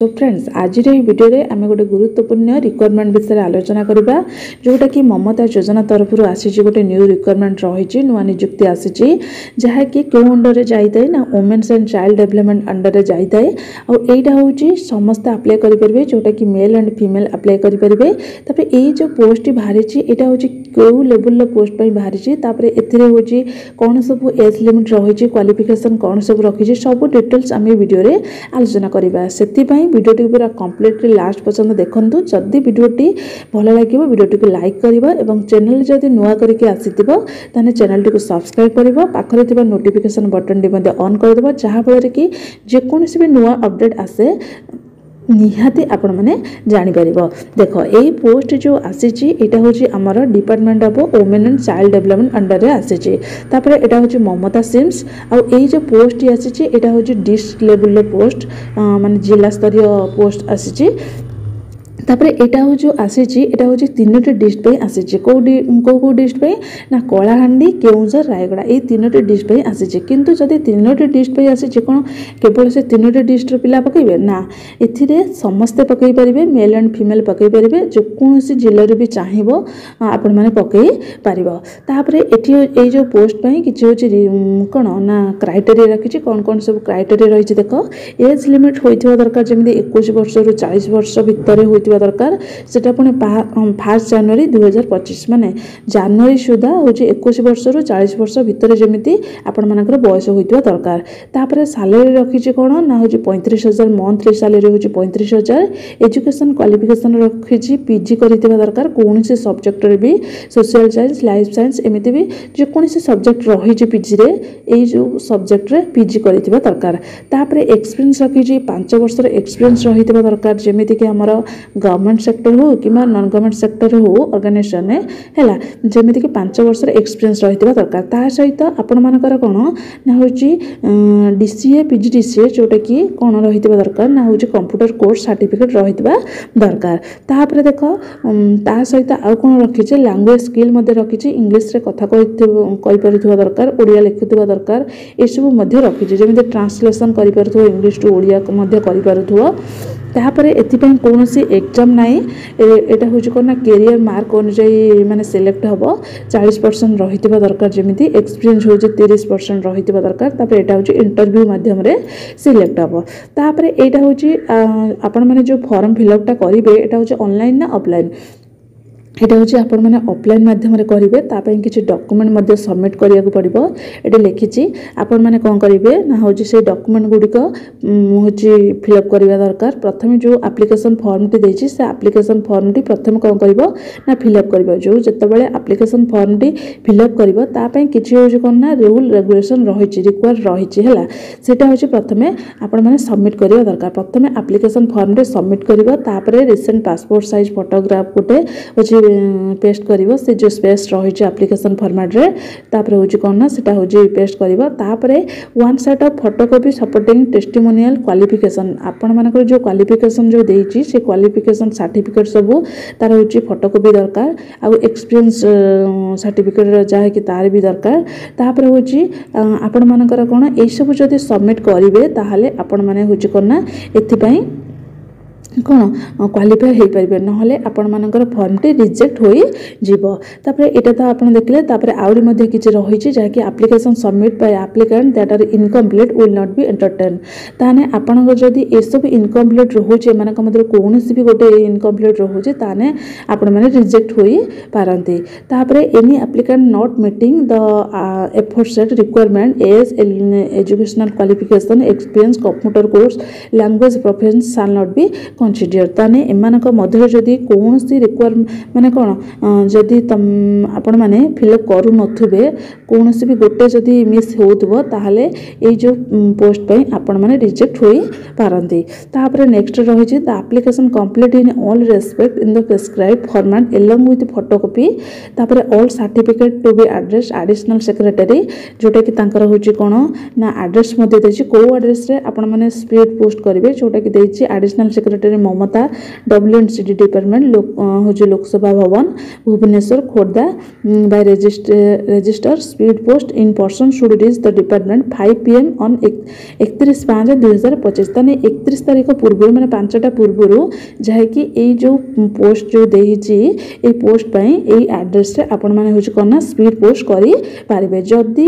तो फ्रेंड्स आज वीडियो रे आम गोटे गुरुत्वपूर्ण रिक्वायरमेंट विषय आलोचना करबा जोटा कि ममता योजना तरफ आसी गोटे न्यू रिक्वायरमेंट रही नुआ नियुक्ति आसी जहाँ कि क्यों अंडर रे जाइए ना women's and child development under रे जाइए और एटा हूँ समस्त अप्लाई करेंगे जोटा कि मेल एंड फीमेल अप्लाई करेंगे। ये जो पोस्ट बाहरी यहाँ हूँ क्यों लेवल पोस्ट बाहरी ए कौन सब एज लिमिट रही क्वालिफिकेशन कौन सब रखी सब डिटेल्स आम वीडियो रे आलोचना करवा से वीडियोटी पूरा कम्प्लीटली लास्ट पर्यंत देखूँ जदि वीडियोटी भल लगे वीडियोटी को लाइक करवा और चैनल जदि नुआ करके आसीथिबो ताने चैनल को सब्सक्राइब करवा पाखरे थिबा नोटिफिकेशन बटन टी मध्ये ऑन कर देबो जहाँ फल कि जेकोसी भी नुआ अपडेट आसे निहाती आपण मैंने जापर देख यही पोस्ट जो आसी हूँ आमर department of women and child development under रे आसी यहाँ हूँ ममता सिम्स और यही जो पोस्ट आसी यहाँ हूँ डिस्ट्रिक्ट लेवल पोस्ट माने जिला स्तरीय पोस्ट आसी यहाँ हूँ जो आसी यहाँ हूँ तीनोटी डिस्ट्रिक्ट आसी कौ डिस्ट्रिक्ट ना कलाहांडी केउंझर रायगड़ा ये तीनोटी डिस्ट्रिक्ट आसी किंतु जदि तीनोटी डिस्ट्रिक्ट आसी कौन केवल से तीनोटी डिस्ट्रिक्ट पिला पकेबे ना ए समस्ते पकई पारे मेल एंड फीमेल पकई पारे जेकोसी जिले भी चाहिए आपण मैंने पकई पार ये जो पोस्ट कि हूँ कौन ना क्राइटेरिया रखी कौन कौन सब क्राइटेरिया रही देख एज लिमिट होता दरकार जमी 21 वर्ष रु 40 वर्ष भितर होता दरकार सेटा पुणी 1 जनवरी 2025 माने जनवरी सुधा हूँ 21 वर्ष रु 40 वर्ष भितर जमी आपण मानकर बयस होता दरकार तापर सालेरी रखी कौन ना हूँ 35,000 मंथली सालेरी हूँ 35,000 एजुकेशन क्वालिफिकेशन रखी पीजी करथिबा दरकार कौन से सब्जेक्ट भी सोशल साइंस लाइफ साइंस एमती भी जेकोसी सब्जेक्ट रही पीजी रे ये जो सब्जेक्ट रे पीजी करथिबा दरकार तापर एक्सपीरियंस रखी 5 वर्ष एक्सपीरियंस रही दरकार जमीती कि आमर गवर्नमेंट सेक्टर हो कि नॉन गवर्नमेंट सेक्टर हो ऑर्गेनाइजेशन है जमीती कि 5 वर्ष एक्सपीरियंस रही दरकार ता सहित आपण मानकर कौन ना हूँ डीसीए पीजीडीसीए जोटा कि कौन रही दरकार ना हूँ कंप्यूटर कोर्स सर्टिफिकेट रही दरकार तापर देख ता सहित आउ कौन रखी लैंग्वेज स्किल रखी इंग्लीश रे कथा कही दरकार ओडिया लिखुवा दरकार ये सब रखी जमी ट्रांसलेसन कर इंग्लीश टू ओडिया कर तापर एथिपाई कौन सी एग्जाम नाई एटा हूँ कौन ना कैरियर मार्क अनुजाई माने सिलेक्ट हम 40% रही दरकार जमी एक्सपीरियंस हूँ 30% रही दरकार तापर एटा हूँ इंटरव्यू माध्यम सिलेक्ट हम तापर एटा हूँ आपण मैंने जो फॉर्म फिलअपटा करेंगे एटा हूँ ऑनलाइन ना ऑफलाइन यहाँ हूँ आपण मैंने ऑफलाइन माध्यम करेंगे तापाई किसी डॉक्यूमेंट सबमिट करिया को पड़ो ये लिखी आपण मैंने कौन करेंगे ना हूँ से डॉक्यूमेंट गुड़िक हूँ फिलअप करवा दरकार प्रथम जो एप्लिकेशन फॉर्म टी देछि से एप्लिकेशन फॉर्म टी प्रथम कौन कर ना फिलअप कर जो जितेबाला एप्लिकेशन फॉर्म टी फिलअप कर किसी हूँ कौन ना रूल रेगुलेशन रही रिक्वायर रही है सेटा हूँ प्रथम आपण मैंने सबमिट करवा दरकार प्रथम एप्लिकेशन फॉर्म टी सबमिट कर रिसेंट पासपोर्ट साइज फोटोग्राफ गोटे हूँ पेस्ट कर से जो स्पेस रही एप्लिकेशन फॉर्मेट रे तापर हूँ कौन ना सेटा हूँ पेस्ट कर one set of photocopy supporting testimonial qualification आपण मानकर जो क्वालिफिकेशन जो देछि से क्वालिफिकेशन सर्टिफिकेट सब तार हूँ फोटोकॉपी दरकार आउ एक्सपीरियंस सर्टिफिकेट जहाँ कि तार भी दरकार तापर हूँ आपण मानकर कौन ये सब जब सबमिट करेंगे ताहले आपण माने हूँ कौन ना एथिपाई कौन क्वालिफाई हो पारे ना आपण मानकर फॉर्म टी रिजेक्ट हो तापर यहाँ तो आप देखले तापर आहरी किसी रही जहाँकि application submit by applicant that are incomplete will not be entertain ताने आपण जदि ये सब इनकम्प्लीट रोचे मध्य कौन भी गोटे इनकम्प्लीट रोचे ताने आपण मैंने रिजेक्ट हो पारती तापर any applicant not meeting the aforesaid requirement as educational qualification experience computer course language proficiency shall not be consider ताने एमानक मध्य जदि कौन सी रिक्वायर माने कौन जदि आपण माने फिलअप करू नथुबे कौन भी गोटे जदि मिस होउतबो ताहले ए जो पोस्ट पे आपण माने रिजेक्ट होई पारंती तापर नेक्स्ट रही the application complete in all respect in the prescribe format along with photocopy तापर all certificate to be address additional secretary जोटा कि तांकर होची कोन ना एड्रेस मध्ये देछि को एड्रेस रे आपण माने स्पीड पोस्ट करिवे जोटा कि देछि additional secretary secretary Mamata WNCD department हूँ Lok Sabha Bhawan Bhubaneswar Khordha by register speed post in person should reach the department 5 PM on 31/5/2025 ताने 31 तारीख पूर्व मैंने 5टा पूर्व जहाँकि ये जो पोस्ट जो देही ए पोस्ट पाई ए एड्रेस रे आपण माने होची कोना स्पीड पोस्ट करी पारिबे जदी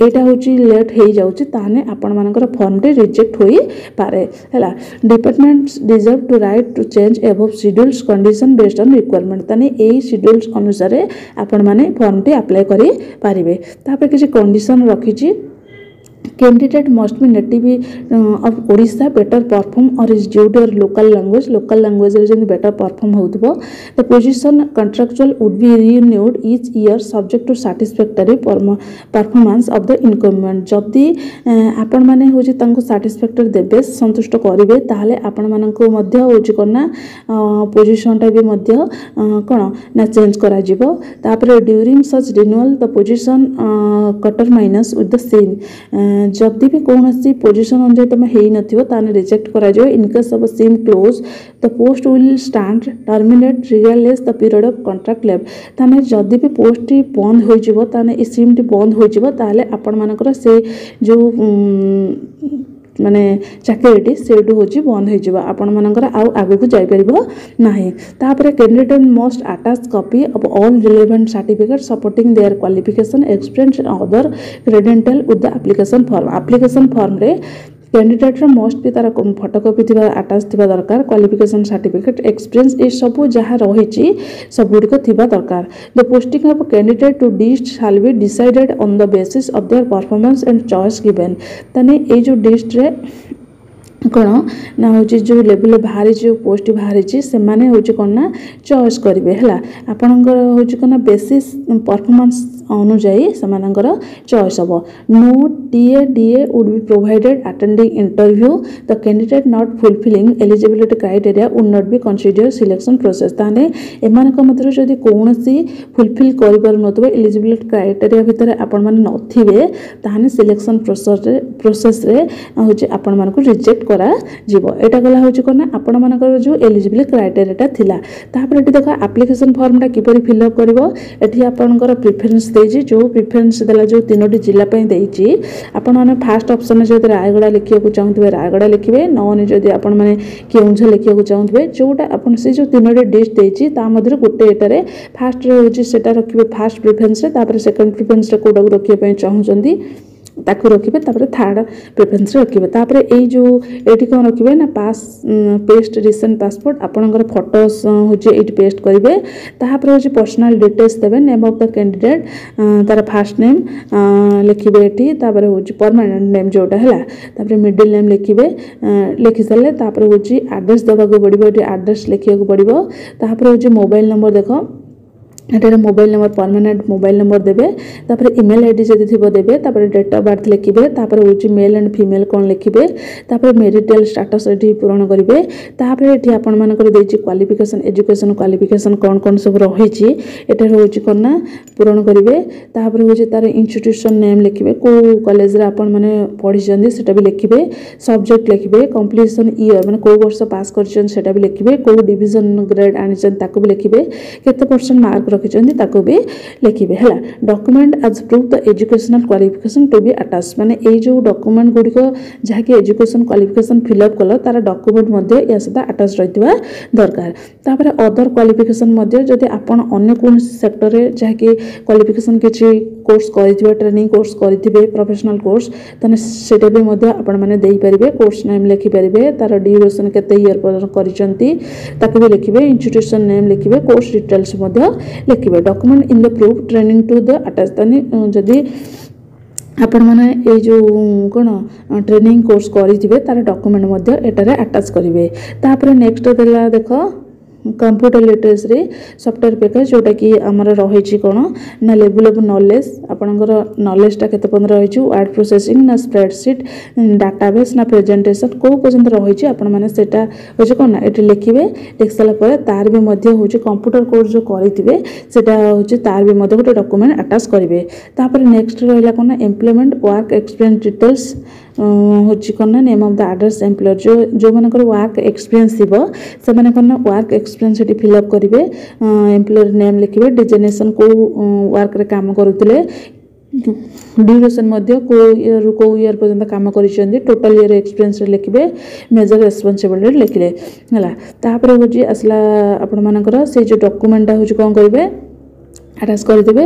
एटा होची लेट हे जाउची ताने आपण मानकर फॉर्म रे रिजेक्ट होई पारे हला departments deserve to right to change above schedules condition based on requirement ताने ए शेड्यूल्स अनुसार आपण माने फॉर्म टी अप्लाई करी पारिबे तापर किछि कंडीशन रखिछि candidate must be native of Odisha better perform और is due to local language रे जंदी बेटर परफॉर्म होतबो the position contractual would be renewed each year subject to satisfactory performance of the incumbent जदी आपण माने होची तांको सैटिस्फैक्टरी देबे संतुष्ट करिवे ताहले आपण माननको मध्य होची कोना पोजीशन टा भी मध्य कोन ना चेंज करा जिवो तापर during such renewal the position cutter minus with the same जदि भी कौन पोजिशन अनुसार तुम हो नाने रिजेक्ट कर इनकेस ऑफ सिम close the post will stand terminate regardless the period of contract left ताने जदि भी पोस्ट बंद हो ताने सिम टी बंद हो ताले आपण मानकर से जो माने चाकरीटी सेठू होची बंद हो जावा आपण मानकर आउ आगु को जाई परिबो नाही तापर candidate must attach copy of all relevant certificate supporting their qualification experience and other credential with the application form रे कैंडिडेट मस्ट भी तार फोटोकॉपी अटैच थिबा दरकार क्वालिफिकेशन सर्टिफिकेट एक्सपीरियंस ए सब जहाँ रही सब गुड़िक थिबा दरकार the posting of candidate to list shall be decided on the basis of their performance and choice given ताने ए जो लिस्ट रे कौन ना हूँ जो लेवल बाहरी जो पोस्ट बाहरी से माने हूँ कौन ना चॉइस करेंगे है आपणकर हूँ कौन बेसिस परफॉर्मेंस अनुजाई से चॉइस हम no TA would be provided attending interview the candidate not fulfilling eligibility criteria would not be consider selection process ताने एमानक मध्य जदि कौन फुलफिल कर एलिजिबिलिटी क्राइटेरिया भितर आपण माने नथिबे ताने सिलेक्शन प्रोसेस रे हूँ आपण मानक रिजेक्ट करा जीवो एटा गला होची कोना आपण मानकर जो एलिजिबिलिटी क्राइटेरिया थिला तापर एटी देखो एप्लिकेशन फॉर्म टा किपरि फिल अप करबो एठी आपनकर प्रेफरेंस देजी जो प्रेफरेंस देला जो तीनोटी जिल्ला पई देजी आपण माने फर्स्ट ऑप्शन जे रायगड़ा लिखिया को चाहथबे रायगड़ा लिखिबे नौने जदि आपण माने केउंझर लिखिया को चाहथबे जोटा आपण से जो तीनोटी डिस्ट देजी ता मधुर गोटे एटारे फर्स्ट रे होची सेटा रखिबे फर्स्ट प्रेफरेंस रे तापर सेकंड प्रेफरेंस रे कोडा को रखिया पई चाहउचंदी ताकू रखिबे तापर थर्ड प्रेफरेंस रखिबे तापर ए जो एठी कोन रखिबे ना पास पेस्ट रिसेंट पासपोर्ट आपनकर फोटोस होजे एठी पेस्ट करिवे तापर होजे पर्सनल डिटेल्स देबे नेम ऑफ द कैंडिडेट तार फर्स्ट नेम लिखिबे एठी तापर होजे परमानेंट नेम जोटा हैला तापर मिडिल नेम लिखिबे लिखि सले तापर होजे एड्रेस देबा को पड़िबो एठी एड्रेस लिखिया को पड़िबो तापर होजे मोबाइल नंबर देखो एटारे mobile number permanent mobile number देबे तापर ईमेल आईडी जदि थिबो देबे तापर डेट ऑफ बर्थ लिखिबे तापर होची मेल एंड फीमेल कोन लिखिबे तापर मैरिटल स्टेटस एठी पूर्ण करिवे तापर एठी आपण मानकर देछि क्वालिफिकेशन एजुकेशन क्वालिफिकेशन कोन कोन सब रहिछि एटा होची कोना पूर्ण करिवे तापर होची तार इंस्टीट्यूशन नेम लिखिबे को कॉलेज रे आपण माने पढि जंदी सेटा भी लिखिबे सब्जेक्ट लिखिबे कंप्लीशन ईयर माने को वर्ष पास करछन सेटा भी लिखिबे को डिवीजन ग्रेड आनिछन ताको भी लिखिबे केते परसेंट मार्क रखिछन ताको भी लिखिबे हला document as proof the educational qualification to be attach माने ए जो डॉक्यूमेंट गुडिको जहा कि एजुकेशन क्वालिफिकेशन फिल अप कलो तारा डॉक्यूमेंट मध्ये या सदा अटैच रहितबा दरकार तापर अदर क्वालिफिकेशन मध्ये जदि आपण अन्य कोन सेक्टर रे जहा कि क्वालिफिकेशन किछि कोर्स करिथिबे ट्रेनिंग कोर्स करिथिबे प्रोफेशनल कोर्स तने सेटा भी मध्ये आपण माने देई परिबे कोर्स नेम लिखि परिबे तार ड्यूरेशन केते ईयर पर करिसंती ताको भी लिखिबे इंस्टीट्यूशन नेम लिखिबे कोर्स डिटेल्स मध्ये लिखिबे document in the proof training to the attach तने जदि आपण माने ए जो कोन ट्रेनिंग कोर्स करिथिबे तार डॉक्यूमेंट मध्ये एटारे अटैच करिवे तापर नेक्स्ट देला देखो कंप्यूटर लिटरेसी सॉफ्टवेयर पैकेज जोटा कि आमर रही कौन ना लेवल ऑफ नॉलेज आपनकर नॉलेजटा केते पन रही वर्ड प्रोसेसिंग ना स्प्रेडशीट डाटाबेस ना प्रेजेंटेशन को पर्यंत रही आपण माने सेटा होचे कोन ना एटी लिखिबे लिख साला परे तार भी मध्ये होचे कंप्यूटर कोर्स जो करिथिबे सेटा होचे तार भी मध्ये गोटे डॉक्यूमेंट अटैच करिवे तापर नेक्स्ट रहला कोन ना एम्प्लॉयमेंट वर्क एक्सपीरियंस डिटेल्स हूँ कौन ना name of the address employer जो मानकर वर्क एक्सपीरियंस थी से मैंने कौन ना वर्क एक्सपीरियंस ये फिलअप करेंगे एम्प्लॉयर नेम लिखे डिजिग्नेशन को वर्क रे काम करुले ड्यूरेशन को ईयर पर्यंत काम कर टोटल ईयर एक्सपीरियंस लिखे मेजर रेस्पॉन्सिबिलिटी लिखिले है हूँ आसला आपण मानकर से जो डॉक्यूमेंटा हूँ कौन करेंगे अटैच करदे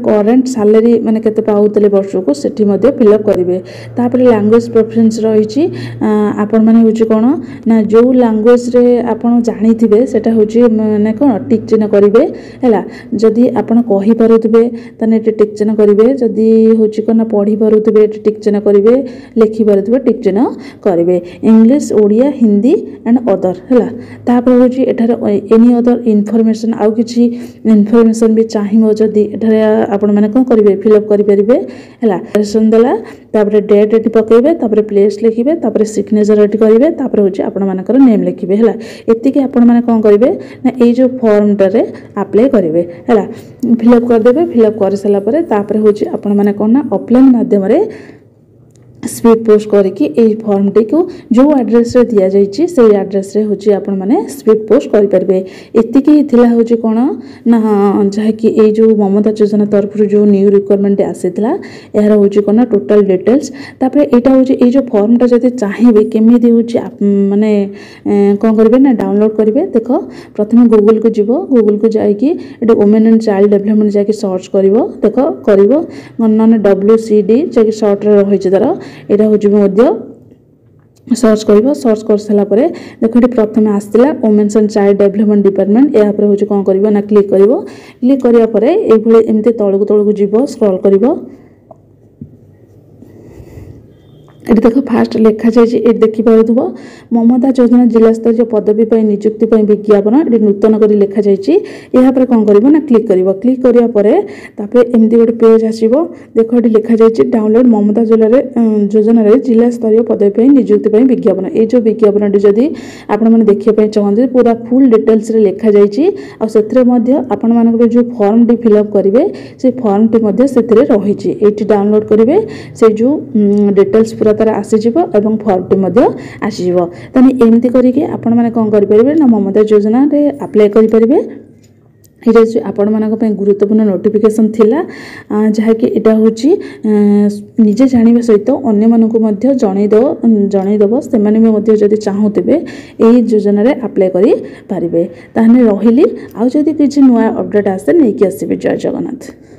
करेन्ट सैलरी माने केते पाउतले वर्ष को सेठी मध्ये फिलअप करेंगे तापर लैंग्वेज प्रेफरेंस रही आपण माने होची कोन ना जो लैंग्वेज रे आपण जानी थिबे सेटा होची माने कोन टिक चिन्ह करेंगे हैला जदी आपण कहि पारुथिबे तने टिक चिन्ह करेंगे जदी होची कोन पढ़ी पारुथिबे टिक चिन्ह करेंगे लिखि पारुथिबे टिक चिन्ह करेंगे English Odia Hindi and other हैला तापर होची एठारे एनी अदर इनफॉरमेशन आउ किछि इनफॉरमेशन भी चाहिए जदि एठारे आपण माने कोन करिवे फिलअप करि परिबे हैला रेशन देला तापर डेट एटी पकेबे तापर प्लेस लिखिबे तापर सिग्नेचर एटी करिवे तापर होची आपण मानकर नेम लिखिबे हैला एतिके आपण माने कोन करिवे ना ए जो फॉर्म टारे अप्लाई करिवे हैला फिलअप कर देबे फिलअप कर सला परे तापर होची आपण माने कोन ना ऑफलाइन माध्यम रे स्पीड पोस्ट करके फॉर्म टी को जो एड्रेस रे दिया जाइए से एड्रेस रे होची आपण माने स्पीड पोस्ट करि परबे एतिकी थिला होची कोन ना जहा कि ए जो ममता योजना तरफ जो न्यू रिक्वायरमेंट आसीतला यार होची कोन टोटल डिटेल्स तापर एटा होची ए जो फॉर्म टा जति चाहिबे केमिति होची माने कोन करबे ना डाउनलोड करबे देखो प्रथमे गूगल को जीवो गूगल को जाई कि एटा वुमेन एंड चाइल्ड डेवलपमेंट जाई कि सर्च करिवो देखो करिवो नन WCD जाई शॉर्ट रे रहिछि तार एटा होची सर्च कर सर्च कर सारा देखो ये प्रथम आसला women's and child development department या हूँ कौन कर ना क्लिक करापर ये एमती तौक जीव स्क्रॉल कर ये देख फास्ट लिखा जाए देखिपु ममता योजना जिला स्तरीय पदवी निजुक्ति विज्ञापन ये नूतन कर लिखा जापर कौन कर ना क्लिक क्लिक करापर एमती गोटे पेज आसो देख ये लिखा जाए डाउनलोड ममता योजना जिला स्तरीय पदवी निजुक्ति विज्ञापन ये जो विज्ञापन जदि आपण मैंने देखा चाहते पूरा फुल डिटेल्स लिखा जाए आपण मान जो फॉर्म टी फिलअप करेंगे से फॉर्म टी से रही डाउनलोड करेंगे से जो डिटेल्स पूरा तार आसीजिव एवं फॉर्म टी आसीजिव ताने एमती करके आपण माने कोन करि परिबे ना ममता योजना रे अप्लाई करि परिबे ये आपण मानक गुरुत्वपूर्ण नोटिफिकेशन थिला जहा कि एटा होची निजे जानिबा सहित अन्य मानकु मध्ये जणै दबो से माने मध्ये जदि चाहूतिबे एही योजना रे अप्लाई करि परिबे ताने रहिली आ जदि किछि नया अपडेट आसे नै कि आसीबे। जय जगन्नाथ।